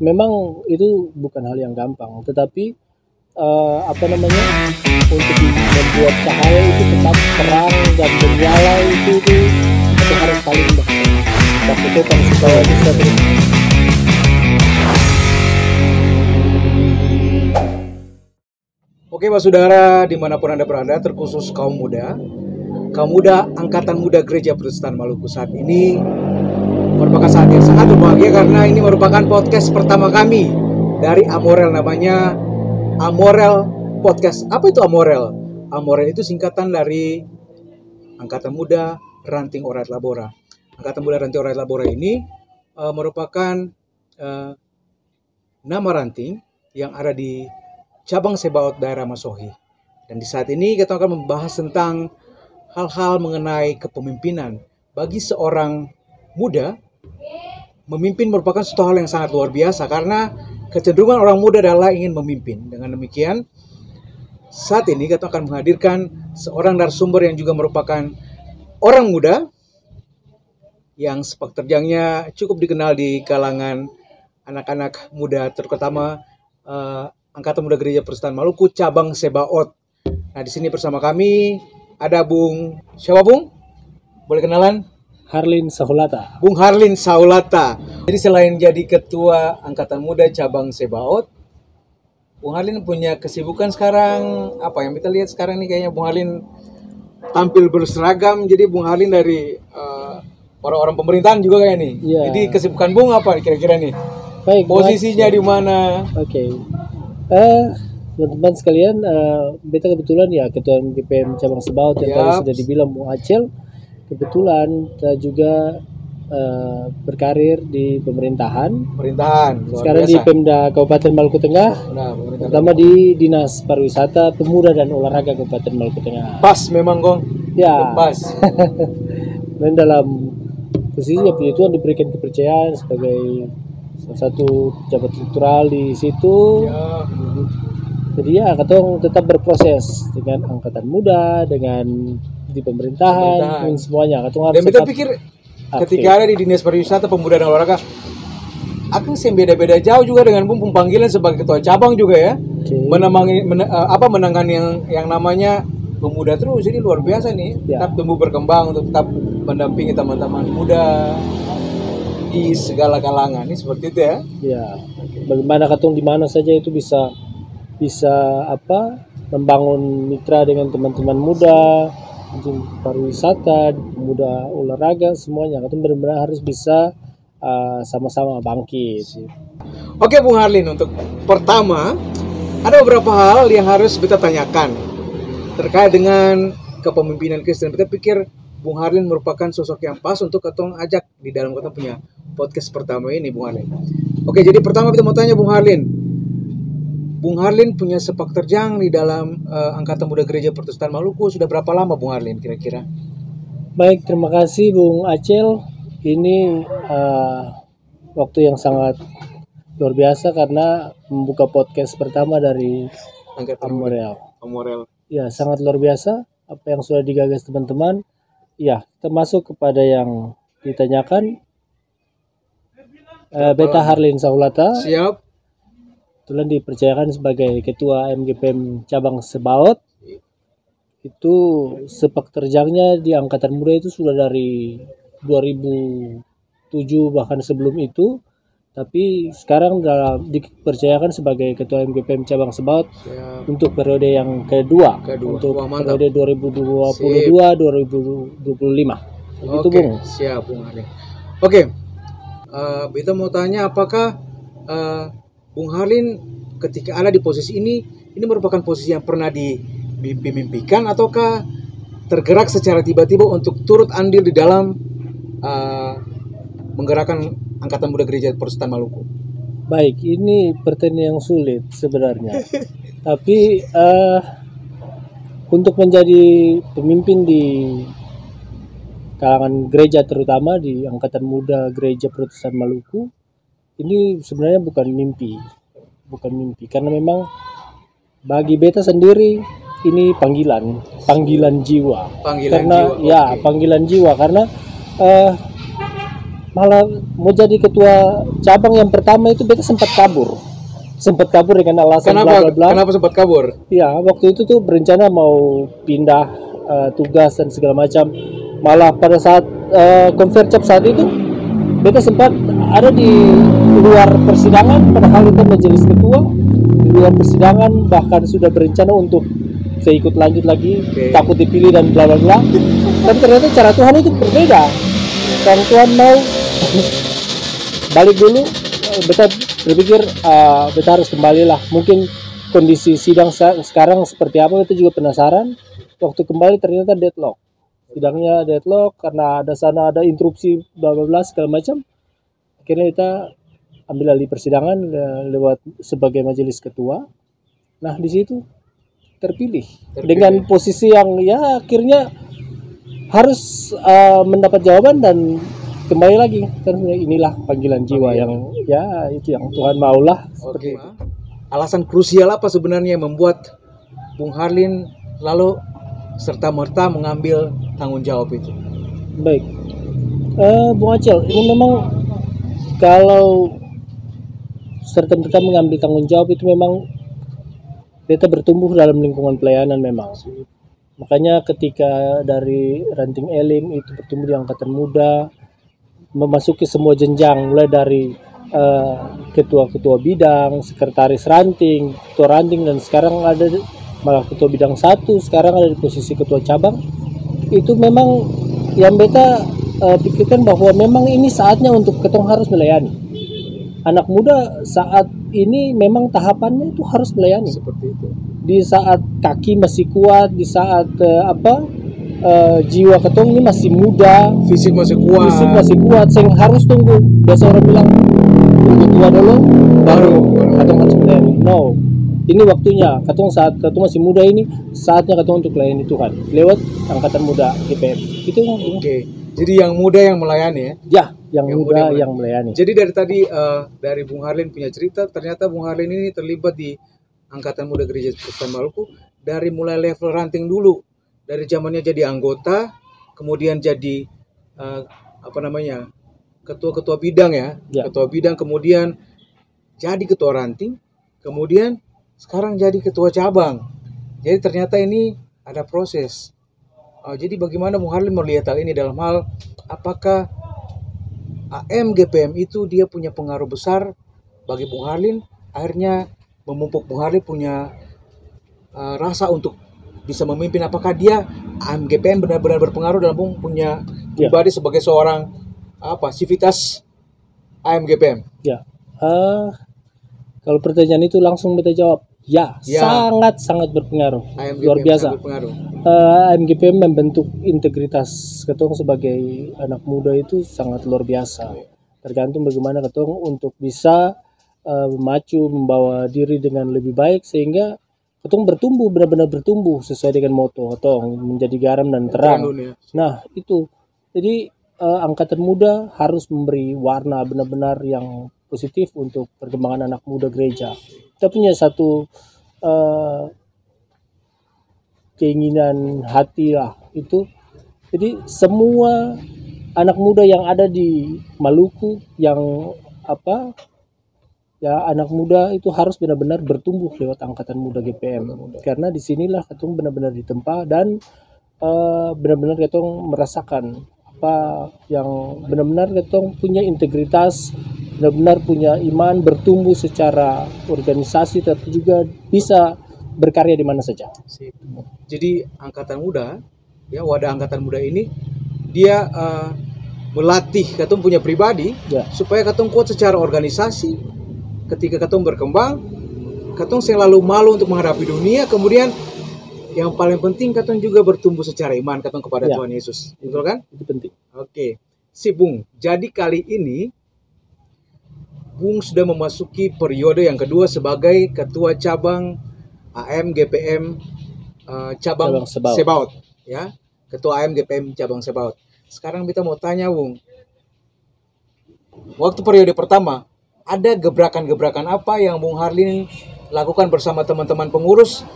memang itu bukan hal yang gampang, tetapi untuk membuat cahaya itu tetap terang dan menyala itu harus saling berkumpul supaya bisa Oke Pak Saudara, dimanapun Anda berada, terkhusus kaum muda Angkatan Muda Gereja Protestan Maluku saat ini merupakan saat yang sangat berbahagia karena ini merupakan podcast pertama kami dari Amorel, namanya Amorel Podcast. Apa itu Amorel? Amorel itu singkatan dari Angkatan Muda Ranting Orait Labora. Angkatan Muda Ranting Orait Labora ini merupakan nama ranting yang ada di cabang Sebaot daerah Masohi. Dan di saat ini kita akan membahas tentang hal-hal mengenai kepemimpinan. Bagi seorang muda, memimpin merupakan suatu hal yang sangat luar biasa karena kecenderungan orang muda adalah ingin memimpin. Dengan demikian, saat ini kita akan menghadirkan seorang narasumber yang juga merupakan orang muda yang sepak terjangnya cukup dikenal di kalangan anak-anak muda, terutama Angkatan Muda Gereja Protestan Maluku cabang Sebaot. Nah, di sini bersama kami ada Bung, siapa Bung? Boleh kenalan? Harlin Saulata. Bung Harlin Saulata. Jadi selain jadi ketua Angkatan Muda cabang Sebaot, Bung Harlin punya kesibukan sekarang apa yang kita lihat sekarang nih, kayaknya Bung Harlin tampil berseragam. Jadi Bung Harlin dari orang-orang pemerintahan juga kayak nih. Ya. Jadi kesibukan Bung apa kira-kira nih? Baik, posisinya di mana? Oke. Teman-teman sekalian, beta kebetulan ya ketua MGPM cabang Sebaot yang tadi sudah dibilang Bung Acel. Kebetulan kita juga berkarir di pemerintahan. Sekarang di Pemda Kabupaten Maluku Tengah. Pertama di Dinas Pariwisata, Pemuda dan Olahraga Kabupaten Maluku Tengah. Pas memang Gong. Ya. Pas. Dan dalam posisinya puji Tuhan diberikan kepercayaan sebagai salah satu pejabat struktural di situ. Ya. Jadi ya katong tetap berproses dengan angkatan muda, dengan di pemerintahan. Dan semuanya. Katong harus. Dan kita pikir ketika ada di Dinas Pariwisata, Pemuda dan Olahraga, akan beda-beda jauh juga dengan Bung panggilan sebagai ketua cabang juga ya. Menangani yang namanya pemuda terus. Jadi luar biasa nih. Ya. Tetap tumbuh berkembang untuk tetap mendampingi teman-teman muda di segala kalangan. Ini seperti itu ya. Ya. Bagaimana katong di mana saja itu bisa membangun mitra dengan teman-teman muda, pariwisata, pemuda olahraga, semuanya. Katong benar-benar harus bisa sama-sama bangkit. Oke Bung Harlin, untuk pertama ada beberapa hal yang harus kita tanyakan terkait dengan kepemimpinan Kristen. Kita pikir Bung Harlin merupakan sosok yang pas untuk katong ajak di dalam katong punya podcast pertama ini, Bung Harlin. Oke, jadi pertama kita mau tanya Bung Harlin. Bung Harlin punya sepak terjang di dalam Angkatan Muda Gereja Protestan Maluku sudah berapa lama Bung Harlin kira-kira? Baik, terima kasih Bung Acel. Ini waktu yang sangat luar biasa karena membuka podcast pertama dari Amorel. Ya, sangat luar biasa apa yang sudah digagas teman-teman. Ya, termasuk kepada yang ditanyakan. Beta Harlin Saulata. Siap. Kebetulan dipercayakan sebagai ketua MGPM cabang Sebaot. Itu sepak terjangnya di angkatan muda itu sudah dari 2007 bahkan sebelum itu. Tapi sekarang dipercayakan sebagai ketua MGPM cabang Sebaot untuk periode yang kedua. Untuk periode 2022-2025. Begitu Bung. Siap Bung Harlin. Oke. Beta mau tanya apakah Bung Harlin ketika ada di posisi ini merupakan posisi yang pernah dimimpikan ataukah tergerak secara tiba-tiba untuk turut andil di dalam menggerakkan Angkatan Muda Gereja Protestan Maluku? Baik, ini pertanyaan yang sulit sebenarnya. Tapi untuk menjadi pemimpin di kalangan gereja terutama di Angkatan Muda Gereja Protestan Maluku, ini sebenarnya bukan mimpi karena memang bagi beta sendiri ini panggilan jiwa. Panggilan jiwa karena malah mau jadi ketua cabang yang pertama itu beta sempat kabur dengan alasan bla Kenapa? bla bla. Kenapa sempat kabur? Ya, waktu itu tuh berencana mau pindah tugas dan segala macam. Malah pada saat konvercap saat itu, beta sempat ada di luar persidangan, padahal itu majelis ketua. Di luar persidangan bahkan sudah berencana untuk saya ikut lanjut lagi, takut dipilih dan bla bla bla. Tapi ternyata cara Tuhan itu berbeda. Cara Tuhan mau balik dulu, beta berpikir beta harus kembali lah. Mungkin kondisi sidang sekarang seperti apa, beta juga penasaran. Waktu kembali ternyata deadlock, sidangnya deadlock karena ada interupsi bla bla bla segala macam. Akhirnya kita ambil alih persidangan lewat sebagai majelis ketua. Nah di situ terpilih dengan posisi yang ya akhirnya harus mendapat jawaban dan kembali lagi kan, inilah panggilan jiwa yang ya itu yang Tuhan maulah seperti itu. Alasan krusial apa sebenarnya yang membuat Bung Harlin lalu serta-merta mengambil tanggung jawab itu? Baik, Bung Acel, ini memang kalau serta-merta mengambil tanggung jawab itu memang kita bertumbuh dalam lingkungan pelayanan memang. Makanya ketika dari ranting elim itu bertumbuh di angkatan muda, memasuki semua jenjang mulai dari ketua-ketua bidang, sekretaris ranting, ketua ranting, dan sekarang ada malah ketua bidang 1, sekarang ada di posisi ketua cabang. Itu memang yang beta pikirkan bahwa memang ini saatnya untuk ketong harus melayani. Anak muda saat ini memang tahapannya itu harus melayani. Seperti itu. Di saat kaki masih kuat, di saat jiwa ketong ini masih muda, fisik masih kuat, sing harus tunggu. Biasa orang bilang tunggu tua dulu baru ketong harus melayani. No, ini waktunya. Ketong saat ketong masih muda ini saatnya ketong untuk melayani Tuhan lewat angkatan muda GPM. Itu Oke. Jadi yang muda yang melayani ya? Ya, yang muda yang melayani. Jadi dari tadi dari Bung Harlin punya cerita, ternyata Bung Harlin ini terlibat di Angkatan Muda Gereja Kristen Maluku dari mulai level ranting dulu, dari zamannya jadi anggota, kemudian jadi ketua-ketua bidang ya, ketua bidang, kemudian jadi ketua ranting, kemudian sekarang jadi ketua cabang. Jadi ternyata ini ada proses. Jadi bagaimana Bung Harlin melihat hal ini dalam hal apakah AMGPM itu dia punya pengaruh besar bagi Bung Harlin, akhirnya memupuk Bung Harlin punya rasa untuk bisa memimpin. Apakah dia AMGPM benar-benar berpengaruh dalam Bung punya pribadi sebagai seorang sivitas AMGPM? Ya, kalau pertanyaan itu langsung kita jawab. Ya, sangat berpengaruh. AMGPM luar biasa. Berpengaruh. AMGPM membentuk integritas ketong sebagai anak muda itu sangat luar biasa. Tergantung bagaimana ketong untuk bisa maju membawa diri dengan lebih baik sehingga ketong bertumbuh, benar-benar bertumbuh sesuai dengan moto ketong menjadi garam dan terang. Nah itu, jadi angkatan muda harus memberi warna benar-benar yang positif untuk perkembangan anak muda gereja. Kita punya satu keinginan hati lah itu. Jadi semua anak muda yang ada di Maluku yang anak muda itu harus benar-benar bertumbuh lewat angkatan muda GPM. Karena disinilah ketong benar-benar ditempa dan benar-benar ketong merasakan apa yang benar-benar ketong punya integritas, benar-benar punya iman, bertumbuh secara organisasi, tapi juga bisa berkarya di mana saja. Jadi angkatan muda, ya wadah angkatan muda ini dia melatih ketong punya pribadi supaya ketong kuat secara organisasi. Ketika ketong berkembang, ketong selalu malu untuk menghadapi dunia. Kemudian yang paling penting ketong juga bertumbuh secara iman ketong kepada Tuhan Yesus. Betul kan? Itu penting. Oke. Bung. Jadi kali ini Bung sudah memasuki periode yang kedua sebagai ketua cabang AMGPM cabang Sebaot, ya. Ketua AMGPM cabang Sebaot. Sekarang kita mau tanya Bung. Waktu periode pertama ada gebrakan-gebrakan apa yang Bung Harlin lakukan bersama teman-teman pengurus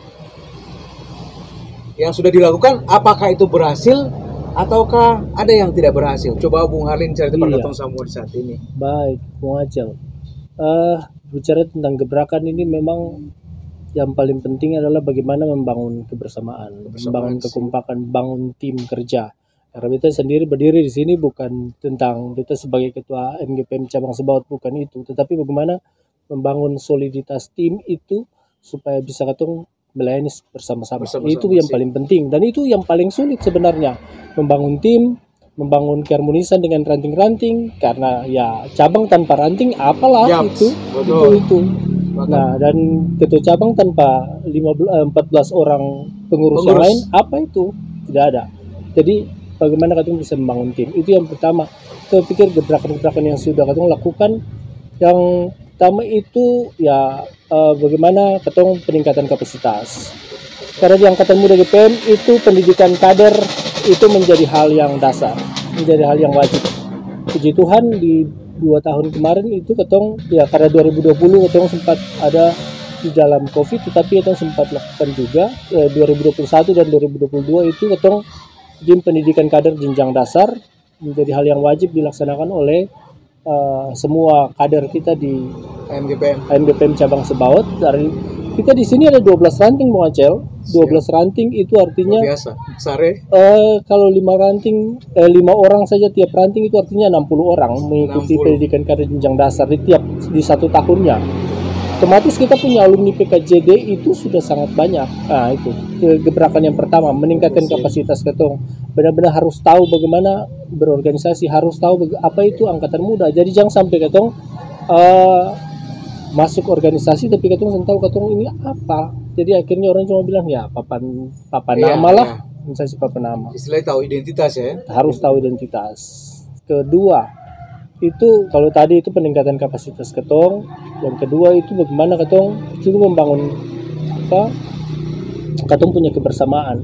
yang sudah dilakukan? Apakah itu berhasil ataukah ada yang tidak berhasil? Coba Bung Harlin cerita pada Iya. tong semua di saat ini. Baik, Bung Acel. Bicara tentang gebrakan ini memang yang paling penting adalah bagaimana membangun kebersamaan, membangun kekompakan, bangun tim kerja. Karena kita sendiri berdiri di sini bukan tentang kita sebagai ketua MGPM cabang Sebaot, bukan itu, tetapi bagaimana membangun soliditas tim itu supaya bisa ketemu melayani bersama-sama. Itu yang paling penting dan itu yang paling sulit sebenarnya, membangun tim, membangun keharmonisan dengan ranting-ranting, karena ya cabang tanpa ranting apalah itu. Nah, dan ketua cabang tanpa 14 orang pengurus yang lain apa itu? Tidak ada. Jadi bagaimana katong bisa membangun tim? Itu yang pertama. Saya pikir gebrakan-gebrakan yang sudah katong lakukan, yang pertama itu ya bagaimana katong peningkatan kapasitas. Karena di Angkatan Muda GPM itu pendidikan kader itu menjadi hal yang dasar, menjadi hal yang wajib. Puji Tuhan di 2 tahun kemarin itu ketong ya, karena 2020 ketong sempat ada di dalam COVID, tetapi ketong sempat lakukan juga 2021 dan 2022 itu ketong tim pendidikan kader jenjang dasar menjadi hal yang wajib dilaksanakan oleh semua kader kita di MGPM cabang Sebaot. Dari kita di sini ada 12 ranting, Bung Acel. 12 ranting itu artinya biasa. Sare. Kalau 5 ranting 5 orang saja tiap ranting itu artinya 60 orang mengikuti pendidikan kader jenjang dasar di 1 tahunnya. Otomatis kita punya alumni PKJD itu sudah sangat banyak. Nah, itu gebrakan yang pertama, meningkatkan kapasitas ketong. Benar-benar harus tahu bagaimana berorganisasi, harus tahu apa itu angkatan muda. Jadi jangan sampai ketong masuk organisasi tapi ketong tahu ketong ini apa. Jadi akhirnya orang cuma bilang ya papan nama lah, misalnya papan nama. Istilahnya tahu identitas ya. Harus tahu identitas. Kedua, itu kalau tadi itu peningkatan kapasitas ketong, yang kedua itu bagaimana ketong juga membangun ketong punya kebersamaan,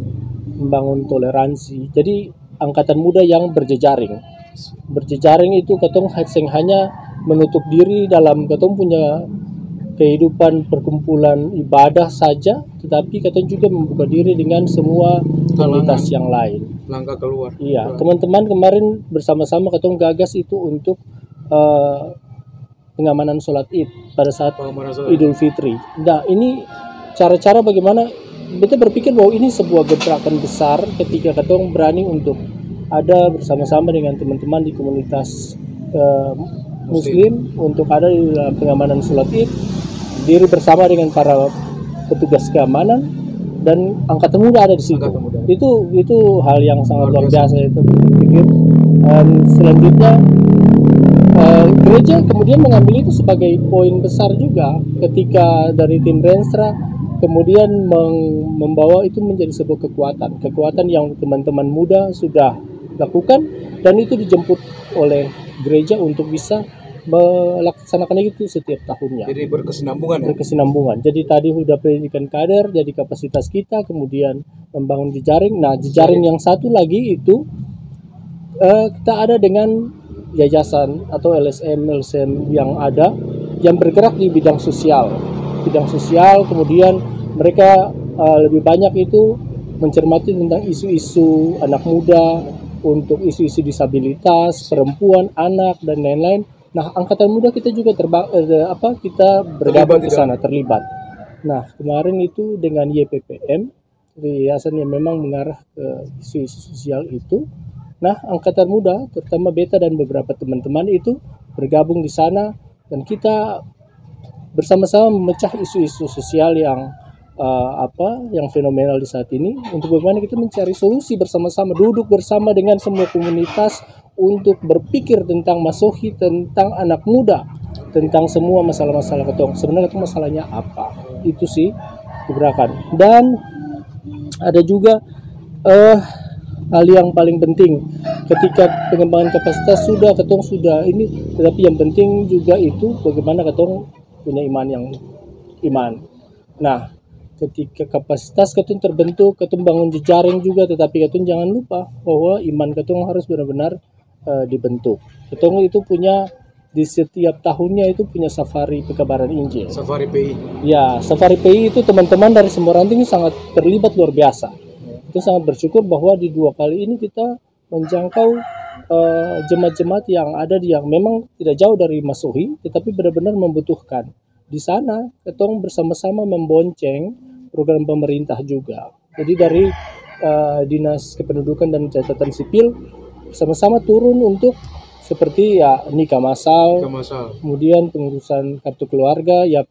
membangun toleransi. Jadi angkatan muda yang berjejaring itu ketong hanya menutup diri dalam ketong punya kehidupan perkumpulan ibadah saja, tetapi ketong juga membuka diri dengan semua komunitas yang lain. Langkah keluar. Iya, teman-teman kemarin bersama-sama ketong gagas itu untuk pengamanan sholat Id pada saat Idul Fitri. Nah, ini cara-cara bagaimana kita berpikir bahwa ini sebuah gebrakan besar ketika ketong berani untuk ada bersama-sama dengan teman-teman di komunitas Muslim untuk ada di dalam pengamanan sholat Id, diri bersama dengan para petugas keamanan dan angkatan muda ada di situ. Itu hal yang sangat luar biasa itu pikir. Selanjutnya gereja kemudian mengambil itu sebagai poin besar juga ketika dari tim Renstra kemudian membawa itu menjadi sebuah kekuatan yang teman-teman muda sudah lakukan dan itu dijemput oleh gereja untuk bisa melaksanakan itu setiap tahunnya. Jadi berkesinambungan. Berkesinambungan. Jadi tadi sudah pendidikan kader, jadi kapasitas kita, kemudian membangun jejaring. Nah, jejaring yang satu lagi itu kita ada dengan yayasan atau LSM yang ada yang bergerak di bidang sosial. Kemudian mereka lebih banyak itu mencermati tentang isu-isu anak muda, untuk isu-isu disabilitas, perempuan, anak dan lain-lain. Nah, angkatan muda kita juga kita bergabung ke sana, terlibat. Nah, kemarin itu dengan YPPM, yayasan yang memang mengarah ke isu-isu sosial itu. Nah, angkatan muda, terutama Beta dan beberapa teman-teman itu bergabung di sana dan kita bersama-sama memecah isu-isu sosial yang yang fenomenal di saat ini untuk bagaimana kita mencari solusi bersama-sama, duduk bersama dengan semua komunitas untuk berpikir tentang masohi, tentang anak muda, tentang semua masalah-masalah ketong. Sebenarnya itu masalahnya apa? Itu sih gebrakan. Dan ada juga hal yang paling penting ketika pengembangan kapasitas ketong sudah ini, tetapi yang penting juga itu bagaimana ketong punya iman. Nah, ketika kapasitas ketong terbentuk, ketong bangun jejaring juga, tetapi ketong jangan lupa bahwa iman ketong harus benar-benar dibentuk. Ketong itu punya di setiap tahunnya itu punya safari pekabaran Injil. Safari PI. Ya, safari PI itu teman-teman dari semua ranting sangat terlibat luar biasa. Itu sangat bersyukur bahwa di 2 kali ini kita menjangkau jemaat-jemaat yang ada yang memang tidak jauh dari Masohi, tetapi benar-benar membutuhkan. Di sana, ketong bersama-sama membonceng program pemerintah juga. Jadi dari Dinas Kependudukan dan Catatan Sipil sama-sama turun untuk seperti ya nikah massal, kemudian pengurusan kartu keluarga, ya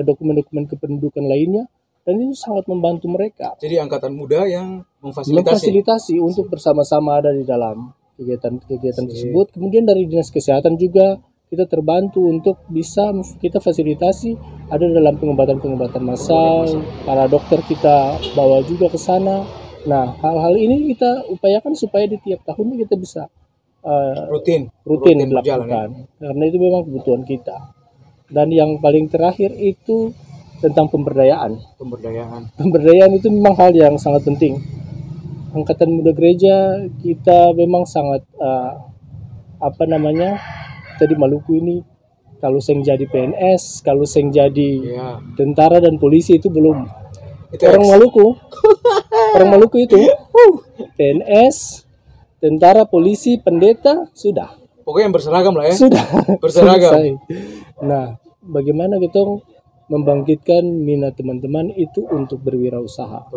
dokumen-dokumen kependudukan lainnya, dan itu sangat membantu mereka. Jadi angkatan muda yang memfasilitasi untuk bersama-sama ada di dalam kegiatan tersebut. Kemudian dari Dinas Kesehatan juga kita terbantu untuk bisa kita fasilitasi ada dalam pengobatan massal, para dokter kita bawa juga ke sana. Nah, hal-hal ini kita upayakan supaya di tiap tahunnya kita bisa rutin dilakukan, karena itu memang kebutuhan kita. Dan yang paling terakhir itu tentang pemberdayaan itu memang hal yang sangat penting. Angkatan Muda Gereja kita memang sangat tadi Maluku ini kalau seng jadi PNS, kalau seng jadi tentara dan polisi itu belum. Itu orang Maluku itu PNS, tentara, polisi, pendeta, sudah. Pokoknya yang berseragam lah ya. Sudah. Berseragam. Nah, bagaimana kita membangkitkan minat teman-teman itu untuk berwirausaha.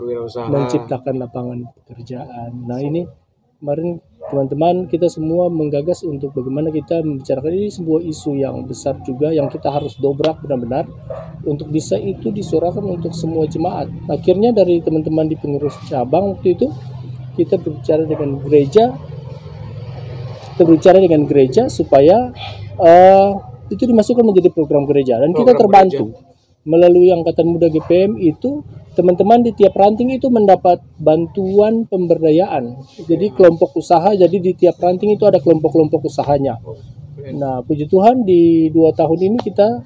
Menciptakan lapangan pekerjaan. Nah, ini kemarin teman-teman kita semua menggagas untuk bagaimana kita membicarakan ini sebuah isu yang besar juga yang kita harus dobrak benar-benar untuk bisa itu disuarakan untuk semua jemaat. Akhirnya dari teman-teman di pengurus cabang waktu itu kita berbicara dengan gereja supaya itu dimasukkan menjadi program gereja dan kita terbantu melalui Angkatan Muda GPM itu teman-teman di tiap ranting itu mendapat bantuan pemberdayaan. Jadi kelompok usaha, jadi di tiap ranting itu ada kelompok-kelompok usahanya. Nah, puji Tuhan di 2 tahun ini kita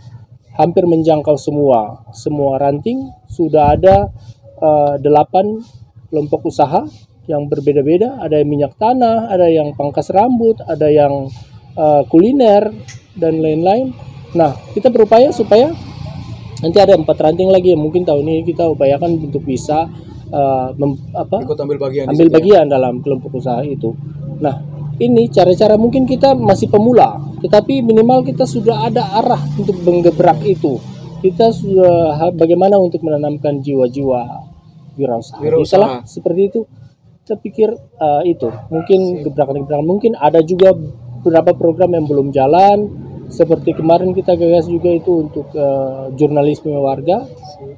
hampir menjangkau semua ranting. Sudah ada 8 kelompok usaha yang berbeda-beda. Ada yang minyak tanah, ada yang pangkas rambut, ada yang kuliner dan lain-lain. Nah, kita berupaya supaya nanti ada 4 ranting lagi yang mungkin tahun ini kita upayakan untuk bisa ikut ambil bagian dalam kelompok usaha itu. Nah, ini cara-cara mungkin kita masih pemula, tetapi minimal kita sudah ada arah untuk menggebrak itu. Kita sudah bagaimana untuk menanamkan jiwa-jiwa wirausaha. Kita seperti itu. Saya pikir itu mungkin gebrakan-gebrakan. Mungkin ada juga beberapa program yang belum jalan. Seperti kemarin kita gagas juga itu untuk jurnalisme warga.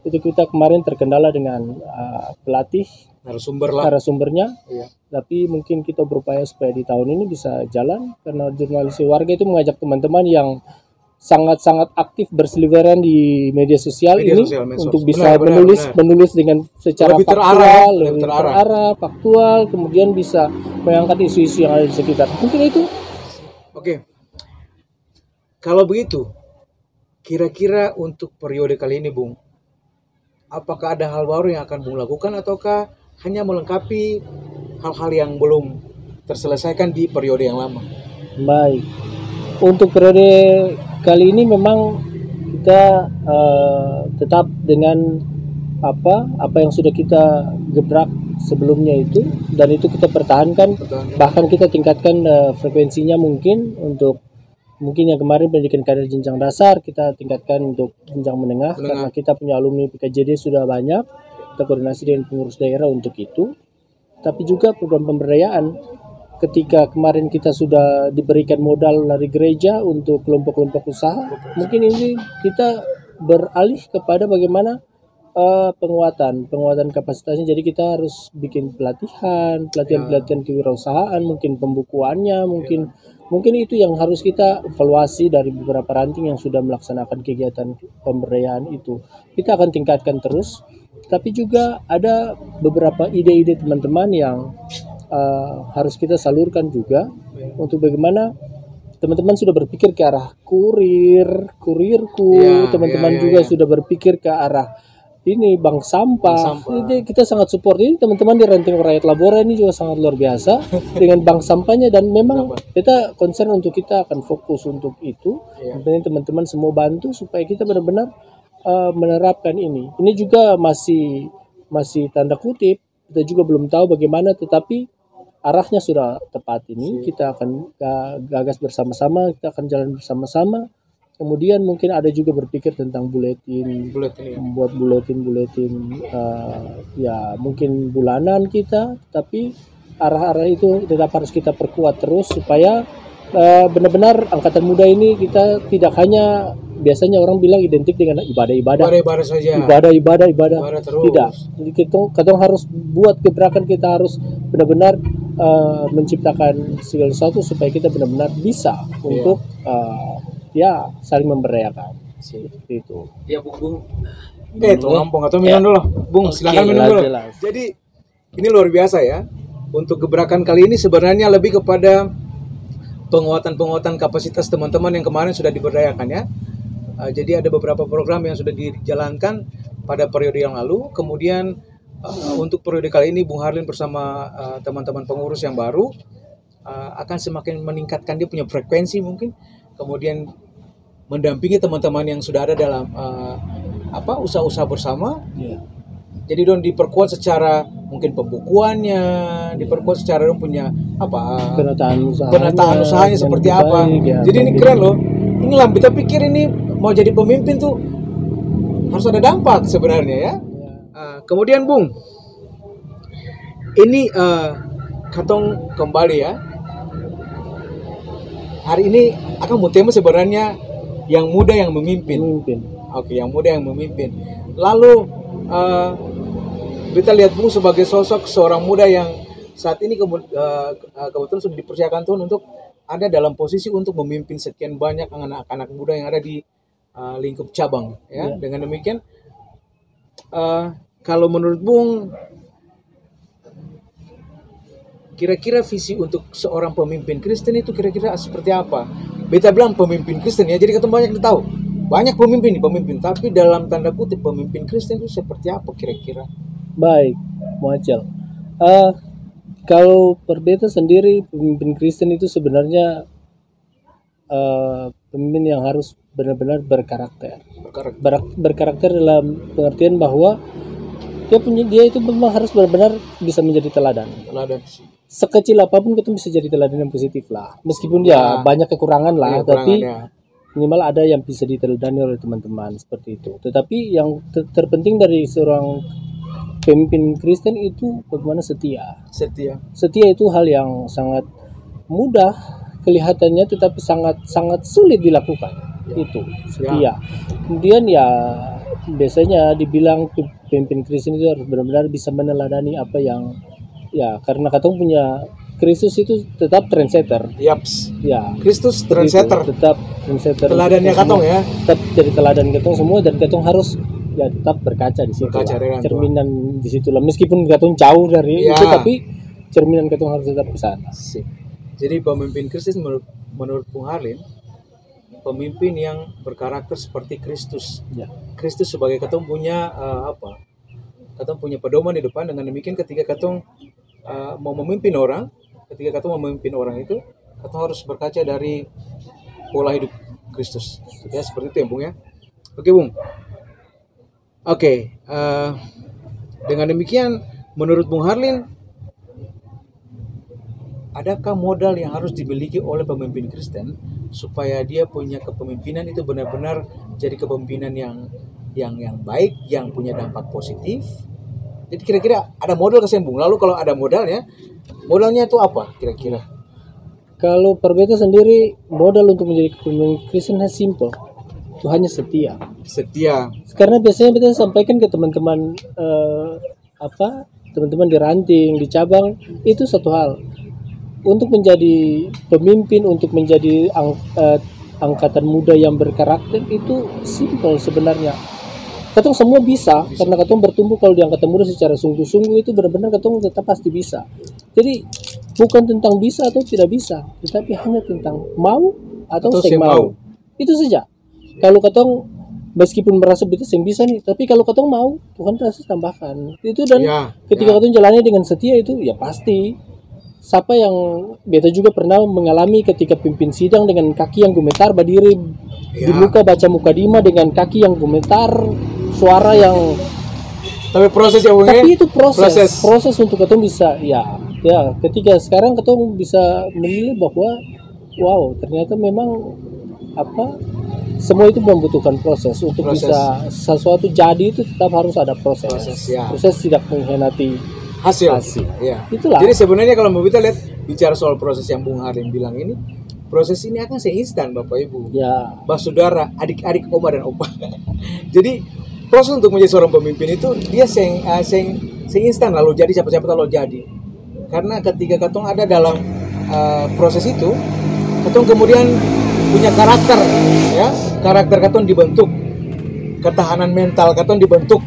Itu kita kemarin terkendala dengan pelatih narasumbernya. Iya. Tapi mungkin kita berupaya supaya di tahun ini bisa jalan karena jurnalisme warga itu mengajak teman-teman yang sangat-sangat aktif berseliweran di media sosial untuk bisa menulis dengan secara lebih terarah, faktual, kemudian bisa mengangkat isu-isu yang ada di sekitar. Mungkin itu. Oke. Kalau begitu, kira-kira untuk periode kali ini, Bung, apakah ada hal baru yang akan Bung lakukan ataukah hanya melengkapi hal-hal yang belum terselesaikan di periode yang lama? Baik. Untuk periode kali ini memang kita tetap dengan apa yang sudah kita gebrak sebelumnya itu, dan itu kita pertahankan. Bahkan kita tingkatkan frekuensinya mungkin yang kemarin pendidikan kader jenjang dasar kita tingkatkan untuk jenjang menengah. Karena kita punya alumni PKJD sudah banyak, kita koordinasi dengan pengurus daerah untuk itu. Tapi juga program pemberdayaan, ketika kemarin kita sudah diberikan modal dari gereja untuk kelompok-kelompok usaha, mungkin ini kita beralih kepada bagaimana penguatan kapasitasnya. Jadi kita harus bikin pelatihan kewirausahaan, mungkin pembukuannya, mungkin itu yang harus kita evaluasi dari beberapa ranting yang sudah melaksanakan kegiatan pemberdayaan itu. Kita akan tingkatkan terus, tapi juga ada beberapa ide-ide teman-teman yang harus kita salurkan juga untuk bagaimana teman-teman sudah berpikir ke arah kurirku, teman-teman juga sudah berpikir ke arah ini bank sampah. Ini kita sangat support ini teman-teman di ranting rakyat Labora ini juga sangat luar biasa dengan bank sampahnya, dan memang kita concern untuk kita akan fokus untuk itu. Tentunya teman-teman semua bantu supaya kita benar-benar menerapkan ini. Ini juga masih tanda kutip, kita juga belum tahu bagaimana, tetapi arahnya sudah tepat ini, kita akan gagas bersama-sama, kita akan jalan bersama-sama. Kemudian mungkin ada juga berpikir tentang buletin ya. Membuat buletin ya mungkin bulanan kita, tapi arah-arah itu tetap harus kita perkuat terus supaya benar-benar angkatan muda ini kita tidak hanya biasanya orang bilang identik dengan ibadah saja. Ibadah terus. Tidak. Jadi kita harus buat gebrakan, kita harus benar-benar menciptakan segala sesuatu supaya kita benar-benar bisa untuk ya saling memberdayakan. Seperti itu. Ya, Bung. Tuh ngomong atau minum dulu. Bung, silakan minum dulu. Jelas. Jadi ini luar biasa ya. Untuk gebrakan kali ini sebenarnya lebih kepada penguatan kapasitas teman-teman yang kemarin sudah diberdayakan ya. Jadi ada beberapa program yang sudah dijalankan pada periode yang lalu. Kemudian untuk periode kali ini Bung Harlin bersama teman-teman pengurus yang baru akan semakin meningkatkan dia punya frekuensi mungkin. Kemudian mendampingi teman-teman yang sudah ada dalam usaha-usaha bersama. Yeah. Jadi don diperkuat secara mungkin pembukuannya, diperkuat secara don punya penataan usahanya seperti apa. Ya, jadi ini keren loh. Ini lah kita pikir ini mau jadi pemimpin tuh harus ada dampak sebenarnya ya. Kemudian Bung, ini katong kembali ya. Hari ini akan tema sebenarnya yang muda yang memimpin. Oke, yang muda yang memimpin. Lalu kita lihat Bung sebagai sosok seorang muda yang saat ini kebetulan sudah dipercayakan Tuhan untuk ada dalam posisi untuk memimpin sekian banyak anak-anak muda yang ada di lingkup cabang ya. Dengan demikian kalau menurut Bung kira-kira visi untuk seorang pemimpin Kristen itu kira-kira seperti apa? Beta bilang pemimpin Kristen ya, jadi ketemu banyak tahu. Banyak pemimpin, tapi dalam tanda kutip pemimpin Kristen itu seperti apa kira-kira? Baik, Muacel. Kalau perbeda sendiri pemimpin Kristen itu sebenarnya pemimpin yang harus benar-benar berkarakter. Berkarakter dalam pengertian bahwa dia itu memang harus benar-benar bisa menjadi teladan. Sekecil apapun kita bisa jadi teladan yang positif lah. Meskipun banyak kekurangan lah, tapi minimal ada yang bisa diteladani oleh teman-teman seperti itu. Tetapi yang terpenting dari seorang pemimpin Kristen itu bagaimana setia. Setia itu hal yang sangat mudah kelihatannya, tetapi sangat sulit dilakukan. Itu setia. Kemudian biasanya dibilang pemimpin Kristen itu harus benar-benar bisa meneladani apa yang karena katong punya Kristus itu tetap trendsetter. Yaps. Ya. Kristus trendsetter. Tetap trendsetter. Teladannya katong ya. Tetap jadi teladan katong semua, dan katong harus tetap berkaca di situ. Cerminan di situ lah. Meskipun katong jauh dari itu, tapi cerminan katong harus tetap ke sana. Jadi pemimpin Kristen menurut Bung Harlin, pemimpin yang berkarakter seperti Kristus. Ya. Kristus sebagai katong punya katong punya pedoman di depan. Dengan demikian ketika katong mau memimpin orang, itu katong harus berkaca dari pola hidup Kristus. Ya, seperti itu ya Bung ya. Oke Bung. Oke, dengan demikian menurut Bung Harlin, adakah modal yang harus dimiliki oleh pemimpin Kristen supaya dia punya kepemimpinan itu benar-benar jadi kepemimpinan yang baik, yang punya dampak positif? Jadi kira-kira ada modal kesembung. Lalu kalau ada modalnya itu apa kira-kira? Kalau perbeda sendiri, modal untuk menjadi pemimpin Kristen simple. Itu hanya setia. Karena biasanya kita sampaikan ke teman-teman teman-teman di ranting, di cabang, itu satu hal. Untuk menjadi pemimpin, untuk menjadi angkatan muda yang berkarakter itu simple sebenarnya. Katong semua bisa, karena katong bertumbuh kalau di angkatan muda secara sungguh-sungguh itu benar-benar katong tetap pasti bisa. Jadi bukan tentang bisa atau tidak bisa, tetapi hanya tentang mau atau mau. Itu saja. Kalau katong meskipun merasa betul yang bisa nih, tapi kalau katong mau, Tuhan pasti tambahkan. Itu dan ketika katong jalani dengan setia itu ya pasti. Siapa yang beta juga pernah mengalami ketika pimpin sidang dengan kaki yang gemetar berdiri di muka baca mukadimah dengan kaki yang gemetar, suara yang tapi proses ya Bung. Tapi itu proses untuk katong bisa Ya, ketika sekarang ketemu bisa menilai bahwa wow, ternyata memang apa semua itu membutuhkan proses untuk Proses. bisa sesuatu jadi itu tetap harus ada proses. Proses, ya. Proses tidak mengkhianati Hasil. hasil. Ya. Itulah. Jadi sebenarnya kalau mau kita lihat bicara soal proses yang Bung Harim bilang ini, proses ini akan seinstan Bapak Ibu. Ya, Saudara, adik-adik, oma dan opa. Jadi proses untuk menjadi seorang pemimpin itu dia seinstan lalu jadi siapa-siapa lalu jadi. Karena ketika katong ada dalam proses itu, katong kemudian punya karakter, ya, karakter katong dibentuk, ketahanan mental katong dibentuk.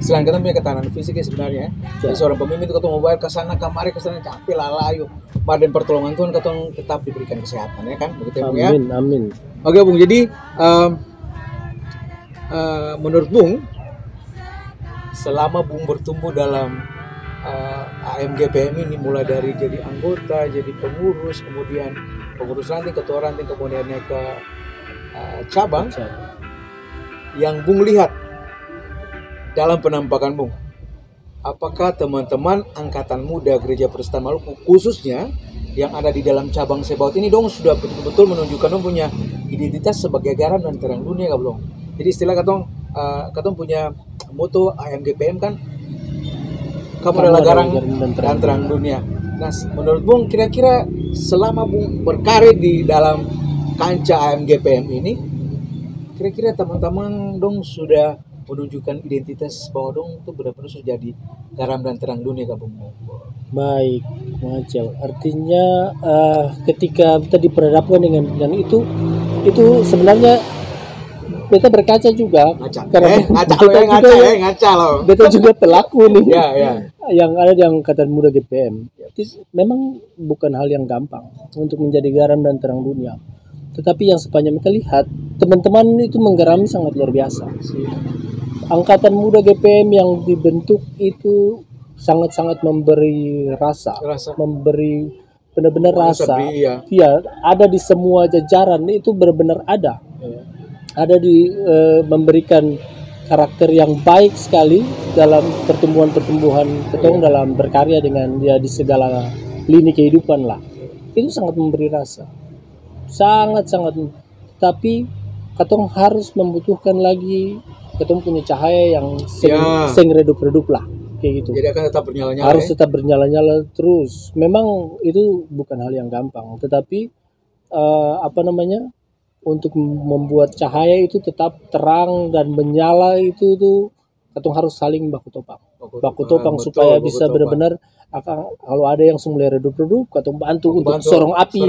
Selain katong punya ketahanan fisik ya sebenarnya. Jadi seorang pemimpin itu katong mau bayar ke sana kemari ke sana capek lalayo. Badan pertolongan Tuhan katong tetap diberikan kesehatan ya kan, begitu ya Bung ya. amin, amin. Oke Bung, jadi menurut Bung, selama Bung bertumbuh dalam AMGPM ini, mulai dari jadi anggota, jadi pengurus, kemudian pengurus ranting, ketua ranting, kemudian naik ke cabang, yang Bung lihat dalam penampakan Bung, apakah teman-teman angkatan muda Gereja Presta Maluku khususnya yang ada di dalam cabang Sebaot ini dong sudah betul-betul menunjukkan dong punya identitas sebagai garam dan terang dunia kah belum? Jadi istilah katong punya moto AMGPM kan, kamu adalah garam dan terang dunia. Nah, menurut Bung kira-kira selama Bung berkarir di dalam kancah AMGPM ini, kira-kira teman-teman dong sudah menunjukkan identitas bahwa dong itu benar-benar sudah jadi garam dan terang dunia kah Bung? Baik, Majel. Artinya ketika kita diperhadapkan dengan itu sebenarnya kita berkaca juga. Ngaca loh. Kita juga pelaku nih. Ya. Yang ada di angkatan muda GPM. Memang bukan hal yang gampang untuk menjadi garam dan terang dunia. Tetapi yang sepanjang kita lihat, teman-teman itu menggarami sangat luar biasa. Angkatan muda GPM yang dibentuk itu sangat-sangat memberi rasa. Memberi benar-benar rasa. Iya, ada di semua jajaran itu benar-benar ada. Ada di memberikan karakter yang baik sekali dalam pertumbuhan ketong dalam berkarya dengan dia di segala lini kehidupan lah. Itu sangat memberi rasa. Sangat-sangat. Tapi ketong harus membutuhkan lagi, ketong punya cahaya yang sing redup-redup lah. Kayak gitu. Jadi akan tetap bernyala-nyala. Harus tetap bernyala-nyala terus. Memang itu bukan hal yang gampang, tetapi untuk membuat cahaya itu tetap terang dan menyala itu tuh katong harus saling baku topang supaya bisa benar-benar kalau ada yang mulai redup-redup katong bantu untuk sorong api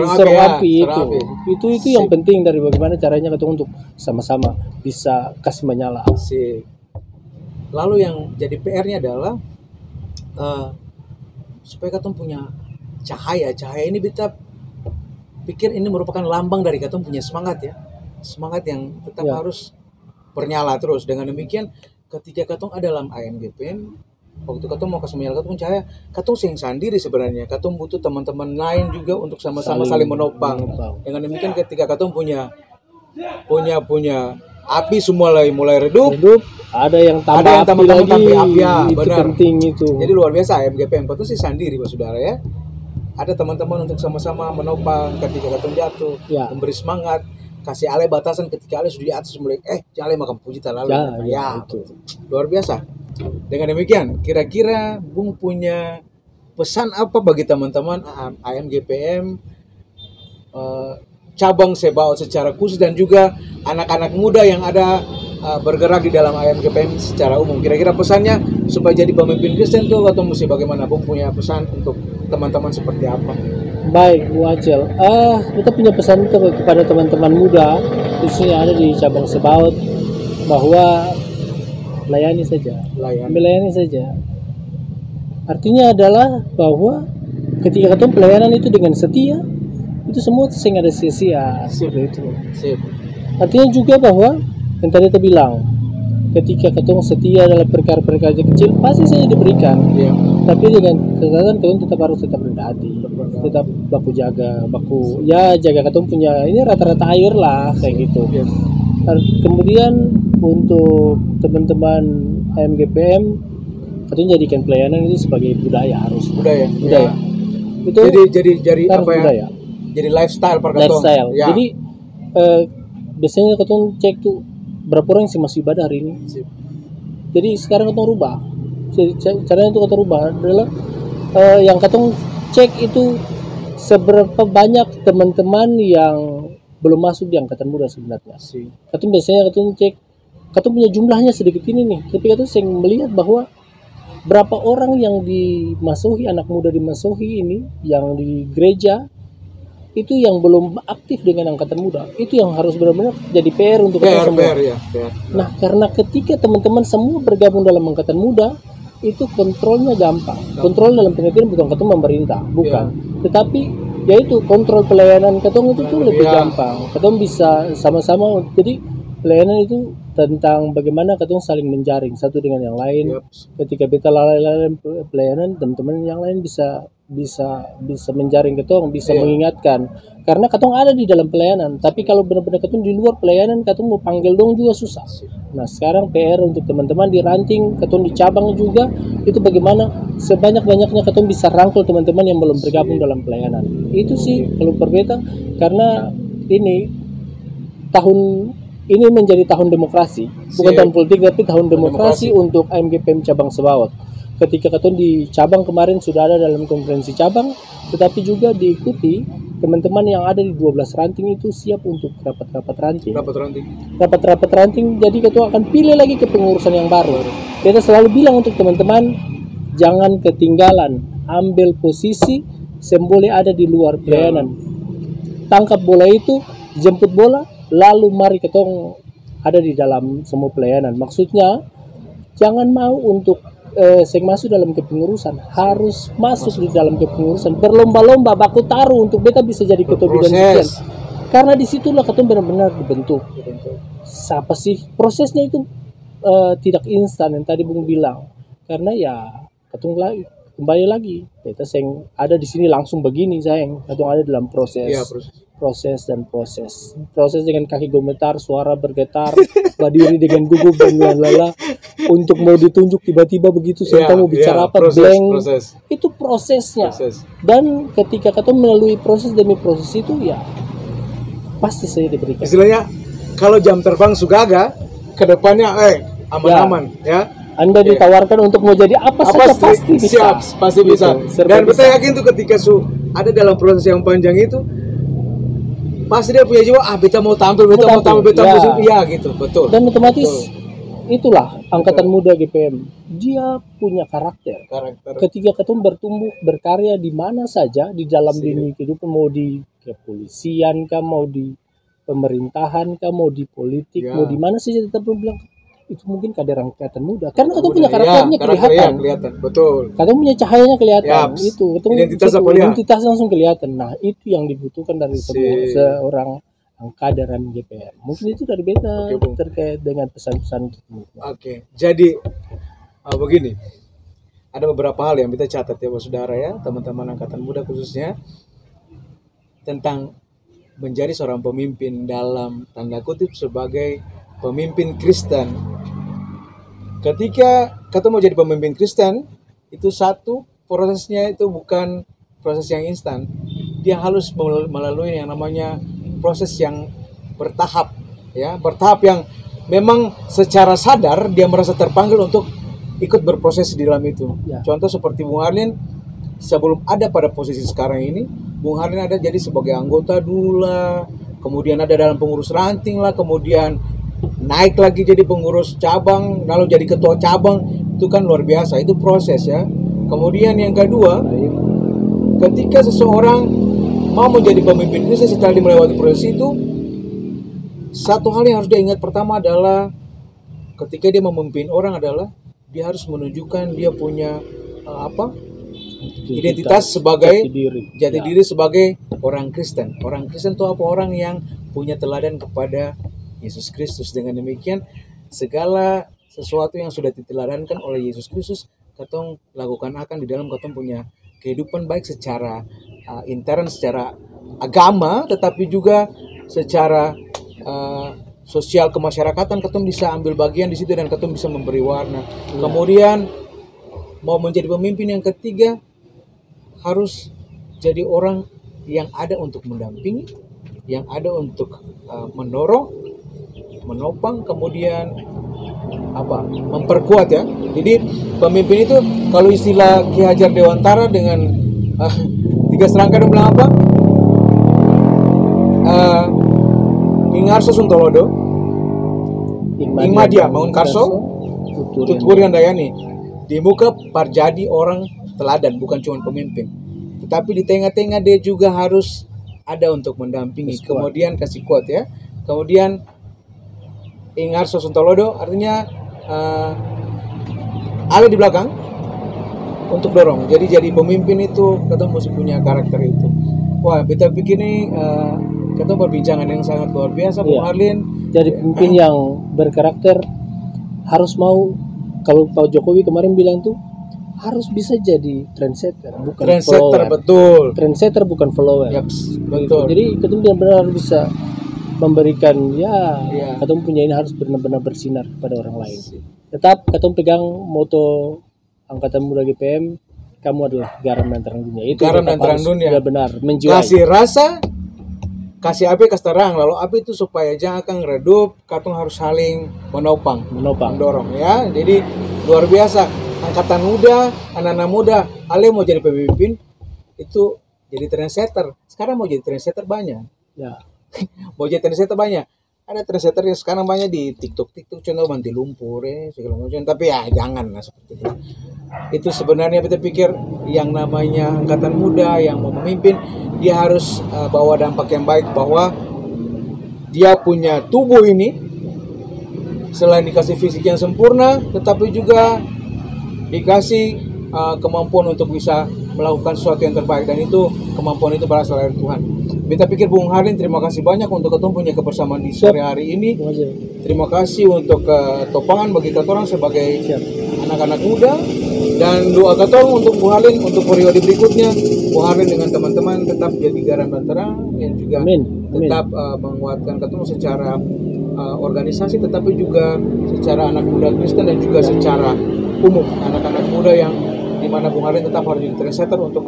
itu yang penting dari bagaimana caranya katong untuk sama-sama bisa kasih menyala. Lalu yang jadi PR-nya adalah supaya katong punya cahaya ini kita pikir ini merupakan lambang dari katong punya semangat yang tetap harus bernyala terus. Dengan demikian ketika katong ada dalam AMGPM, waktu katong mau kasih menyala katong cahaya, katong sendiri sebenarnya, katong butuh teman-teman lain juga untuk sama-sama saling menopang. Dengan demikian ketika katong punya api semua mulai redup, ada yang tambah api, itu benar. Penting itu. Jadi luar biasa AMGPM itu sendiri Pak Saudara ya. Ada teman-teman untuk sama-sama menopang ketika katong jatuh, memberi semangat, kasih ale batasan ketika ale sudah di atas mulai ale makan puji lalu. Itu. Luar biasa. Dengan demikian, kira-kira Bung punya pesan apa bagi teman-teman AMGPM cabang Sebaot secara khusus dan juga anak-anak muda yang ada bergerak di dalam AMGPM secara umum. Kira-kira pesannya supaya jadi pemimpin Kristen tuh atau mesti bagaimana? Bung punya pesan untuk teman-teman seperti apa? Baik, Bu Acel. Kita punya pesan kepada teman-teman muda khususnya ada di cabang Sebaot bahwa melayani saja. Artinya adalah bahwa ketika ketemu pelayanan itu dengan setia, itu semua sehingga ada sia-sia. Artinya juga bahwa yang tadi kita bilang, ketika ketemu setia dalam perkara-perkara kecil pasti saja diberikan. Tapi dengan catatan ketemu tetap rendah hati, tetap jaga ketemu punya ini rata-rata air lah kayak gitu. Kemudian untuk teman-teman AMGPM, katanya jadikan pelayanan itu sebagai budaya. Itu jadi kan apa ya? budaya. Jadi lifestyle per katong. Lifestyle. Ya. Jadi biasanya katong cek tuh berapa orang sih masih ibadah hari ini. Sip. Jadi sekarang katong rubah. Caranya itu katong rubah adalah yang katong cek itu seberapa banyak teman-teman yang belum masuk di angkatan muda sebenarnya. Si. Katong biasanya katong cek, katong punya jumlahnya sedikit ini nih, tapi katong sering melihat bahwa berapa orang yang dimasohi, anak muda dimasohi ini, yang di gereja itu yang belum aktif dengan angkatan muda. Itu yang harus benar-benar jadi PR untuk kita semua. PR. Nah, karena ketika teman-teman semua bergabung dalam angkatan muda, itu kontrolnya gampang. Kontrol dalam pengertian bukan ketemu pemerintah, bukan. Tetapi yaitu kontrol pelayanan ketemu itu tuh lebih gampang. Ketemu bisa sama-sama. Jadi pelayanan itu tentang bagaimana ketemu saling menjaring satu dengan yang lain. Ketika kita lalai pelayanan, teman-teman yang lain bisa menjaring ketong, bisa mengingatkan. Karena ketong ada di dalam pelayanan, tapi kalau benar-benar ketong di luar pelayanan, ketong mau panggil dong juga susah. Nah, sekarang PR untuk teman-teman di ranting, ketong di cabang juga, itu bagaimana sebanyak-banyaknya ketong bisa rangkul teman-teman yang belum bergabung dalam pelayanan. Itu sih kalau berbeda, karena ini tahun ini menjadi tahun demokrasi, bukan tahun politik tapi tahun demokrasi untuk AMGPM cabang Sebaot. Ketika ketong di cabang kemarin sudah ada dalam konferensi cabang, tetapi juga diikuti teman-teman yang ada di 12 ranting itu siap untuk rapat-rapat ranting. Rapat-rapat ranting, jadi ketong akan pilih lagi ke pengurusan yang baru. Kita selalu bilang untuk teman-teman, jangan ketinggalan, ambil posisi, semboleh ada di luar pelayanan. Tangkap bola itu, jemput bola, lalu mari ketong ada di dalam semua pelayanan. Maksudnya, jangan mau untuk saya masuk dalam kepengurusan, harus masuk di dalam kepengurusan, berlomba-lomba baku taruh untuk beta bisa jadi ketua bidang sekian. Karena disitulah ketemu benar-benar dibentuk. Siapa sih prosesnya itu tidak instan yang tadi Bung bilang. Karena ya ketemu lagi, kembali lagi. Beta sayang ada di sini langsung begini sayang, ketemu ada dalam proses. Ya, proses dengan kaki gemetar, suara bergetar, berdiri dengan gugup dan lala untuk mau ditunjuk tiba-tiba begitu saya mau bicara apa blank. Itu prosesnya. Dan ketika kita melalui proses demi proses itu ya pasti saya diberikan. Istilahnya kalau jam terbang Sugaga kedepannya aman-aman ya. Anda ditawarkan untuk mau jadi apa saja pasti bisa. Pasti bisa. Dan beta yakin tuh ketika ada dalam proses yang panjang itu pasti dia punya jiwa, beta mau tampil, iya gitu, betul. Dan otomatis itulah angkatan muda GPM. Dia punya karakter. Ketika ketemu bertumbuh, berkarya di mana saja di dalam dunia kehidupan, mau di kepolisian kah, mau di pemerintahan kah, mau di politik, mau di mana saja tetap bilang itu mungkin kader angkatan muda. Karena ketemu punya karakternya kelihatan. Betul. Ketemu punya cahayanya kelihatan. Itu ketemu identitas langsung kelihatan. Nah, itu yang dibutuhkan dari seorang kader GPM. Mungkin itu dari beta terkait dengan pesan-pesan itu. Oke. Jadi begini. Ada beberapa hal yang kita catat ya, saudara ya, teman-teman angkatan muda khususnya tentang menjadi seorang pemimpin dalam tanda kutip sebagai pemimpin Kristen. Ketika kita mau jadi pemimpin Kristen, itu satu prosesnya itu bukan proses yang instan. Dia harus melalui yang namanya proses yang bertahap, ya, bertahap yang memang secara sadar dia merasa terpanggil untuk ikut berproses di dalam itu. Contoh seperti Bung Harlin sebelum ada pada posisi sekarang ini, Bung Harlin ada jadi sebagai anggota dulu lah, kemudian ada dalam pengurus ranting lah, kemudian naik lagi jadi pengurus cabang, lalu jadi ketua cabang. Itu kan luar biasa, itu proses ya. Kemudian yang kedua, ketika seseorang mau menjadi pemimpin Kristen setelah melewati proses itu, satu hal yang harus dia ingat pertama adalah ketika dia memimpin orang adalah dia harus menunjukkan dia punya identitas sebagai jati diri sebagai orang Kristen. Orang Kristen itu apa? Orang yang punya teladan kepada Yesus Kristus. Dengan demikian segala sesuatu yang sudah diteladankan oleh Yesus Kristus katong lakukan akan di dalam katong punya kehidupan baik secara intern, secara agama, tetapi juga secara sosial kemasyarakatan katong bisa ambil bagian di situ dan katong bisa memberi warna. Kemudian mau menjadi pemimpin yang ketiga harus jadi orang yang ada untuk mendampingi, yang ada untuk mendorong, menopang, kemudian memperkuat ya. Jadi pemimpin itu kalau istilah Ki Hajar Dewantara dengan 3 serangkaian bilang apa? Ingarso Suntolodo, Ingmadia Maun Karso, Tuturian Dayani. Di muka parjadi orang teladan, bukan cuma pemimpin, tetapi di tengah-tengah dia juga harus ada untuk mendampingi, kemudian kasih kuat ya. Kemudian Ingarso Suntolodo artinya ada di belakang untuk dorong. Jadi pemimpin itu kita mesti punya karakter itu. Wah, kita pikir ini kita perbincangan yang sangat luar biasa, Bung Harlin. Jadi pemimpin yang berkarakter harus mau, kalau Pak Jokowi kemarin bilang tuh harus bisa jadi trendsetter, bukan trendsetter, follower. Betul. Trendsetter bukan follower. Yaps, betul. Jadi kita benar-benar bisa memberikan kita punya ini harus benar-benar bersinar pada orang lain. Tetap kita pegang moto Angkatan Muda GPM, kamu adalah garam dan terang dunia. Itu garam dan terang dunia. Benar-benar menjual. Kasih rasa, kasih api, kasih terang. Lalu api itu supaya jangan akan redup, katong harus saling menopang, mendorong ya. Jadi luar biasa. Angkatan muda, anak-anak muda, ale mau jadi pemimpin itu jadi trendsetter. Sekarang mau jadi trendsetter banyak. Ya. Mau jadi trendsetter banyak. Ada trendsetter yang sekarang banyak di TikTok contoh banti lumpur segala macam. Tapi ya jangan lah seperti itu. Itu sebenarnya kita pikir yang namanya angkatan muda yang mau memimpin, dia harus bawa dampak yang baik, bahwa dia punya tubuh ini selain dikasih fisik yang sempurna, tetapi juga dikasih kemampuan untuk bisa melakukan sesuatu yang terbaik, dan itu kemampuan itu berasal dari Tuhan. Kita pikir Bung Harlin, terima kasih banyak untuk ketemu punya kebersamaan di sore hari ini. Terima kasih untuk topangan bagi katorang sebagai anak-anak muda, dan doa katorang untuk Bung Harlin untuk periode berikutnya. Bung Harlin dengan teman-teman tetap jadi garam dan terang, yang juga tetap menguatkan ketemu secara organisasi, tetapi juga secara anak muda Kristen, dan juga secara umum anak-anak muda yang dimana Bung Harlin tetap harus jadi trendsetter untuk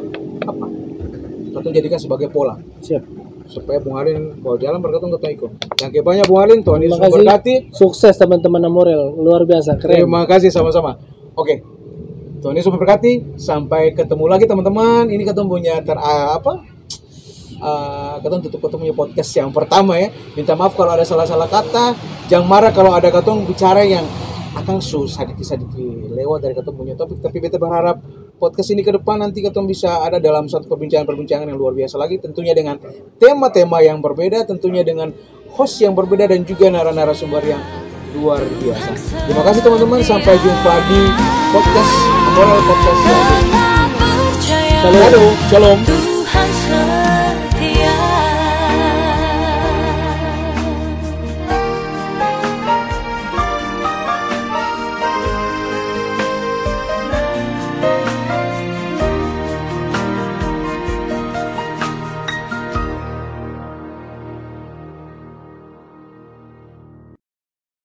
Ketong jadikan sebagai pola. Siap. Supaya Bung Harlin kalau jalan berkatong ikut. Yang banyak Bung Harlin, Tuhan Yesus memberkati. Sukses teman-teman Amorel, luar biasa, keren. Terima kasih sama-sama. Oke. Tuhan Yesus memberkati. Sampai ketemu lagi teman-teman. Ini ketemu punya ketong tutup ketemu podcast yang pertama ya. Minta maaf kalau ada salah-salah kata. Jangan marah kalau ada ketong bicara yang akan sedikit lewat dari ketong punya topik. Tapi kita berharap podcast ini ke depan nanti ketong bisa ada dalam satu perbincangan yang luar biasa lagi, tentunya dengan tema-tema yang berbeda, tentunya dengan host yang berbeda, dan juga narasumber yang luar biasa. Terima kasih teman-teman, sampai jumpa di podcast Moral Podcast selanjutnya. Shalom.